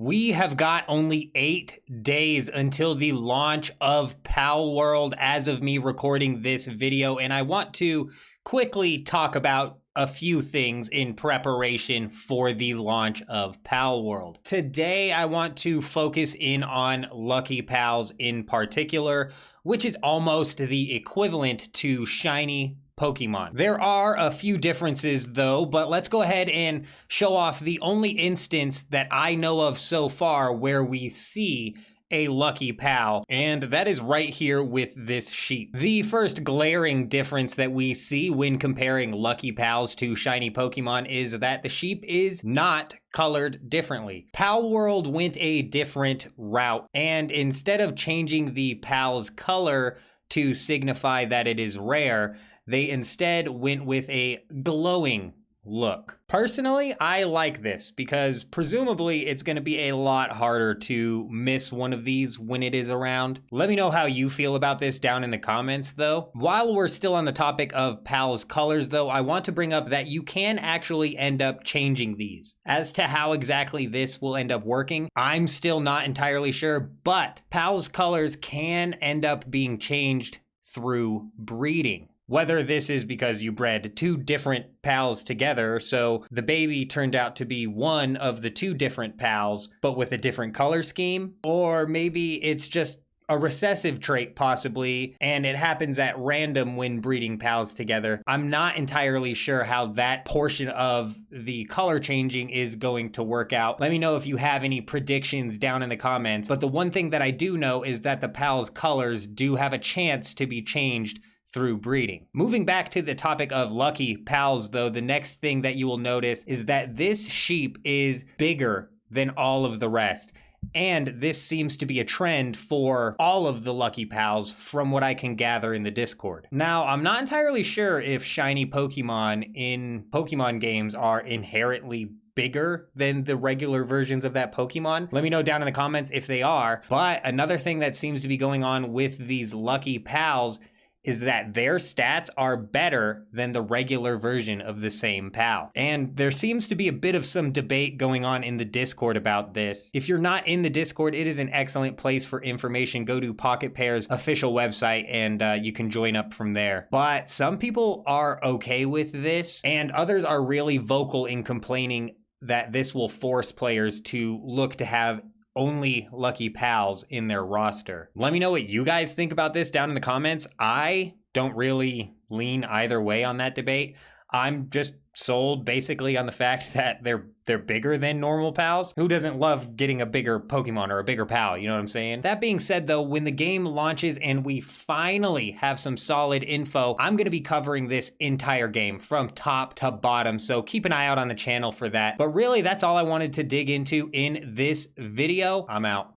We have got only 8 days until the launch of Palworld as of me recording this video, and I want to quickly talk about a few things in preparation for the launch of Palworld. Today, I want to focus in on Lucky Pals in particular, which is almost the equivalent to shiny Pokemon. There are a few differences though, but let's go ahead and show off the only instance that I know of so far where we see a Lucky Pal, and that is right here with this sheep. The first glaring difference that we see when comparing Lucky Pals to shiny Pokemon is that the sheep is not colored differently. Palworld went a different route, and instead of changing the Pal's color to signify that it is rare, they instead went with a glowing look. Personally, I like this because presumably it's going to be a lot harder to miss one of these when it is around. Let me know how you feel about this down in the comments though. While we're still on the topic of Pal's colors though, I want to bring up that you can actually end up changing these. As to how exactly this will end up working, I'm still not entirely sure, but Pal's colors can end up being changed through breeding. Whether this is because you bred 2 different pals together, so the baby turned out to be one of the 2 different pals, but with a different color scheme, or maybe it's just a recessive trait possibly, and it happens at random when breeding pals together. I'm not entirely sure how that portion of the color changing is going to work out. Let me know if you have any predictions down in the comments, but the one thing that I do know is that the pals' colors do have a chance to be changed through breeding. Moving back to the topic of Lucky Pals though, the next thing that you will notice is that this sheep is bigger than all of the rest. And this seems to be a trend for all of the Lucky Pals from what I can gather in the Discord. Now, I'm not entirely sure if shiny Pokemon in Pokemon games are inherently bigger than the regular versions of that Pokemon. Let me know down in the comments if they are. But another thing that seems to be going on with these Lucky Pals is that their stats are better than the regular version of the same pal. And there seems to be a bit of some debate going on in the Discord about this. If you're not in the Discord, it is an excellent place for information. Go to Pocket Pair's official website and you can join up from there. But some people are okay with this, and others are really vocal in complaining that this will force players to look to have only Lucky Pals in their roster. Let me know what you guys think about this down in the comments. I don't really lean either way on that debate. I'm just sold basically on the fact that they're bigger than normal pals. Who doesn't love getting a bigger Pokemon or a bigger pal, you know what I'm saying? That being said though, when the game launches and we finally have some solid info, I'm gonna be covering this entire game from top to bottom, so keep an eye out on the channel for that. But really, that's all I wanted to dig into in this video. I'm out.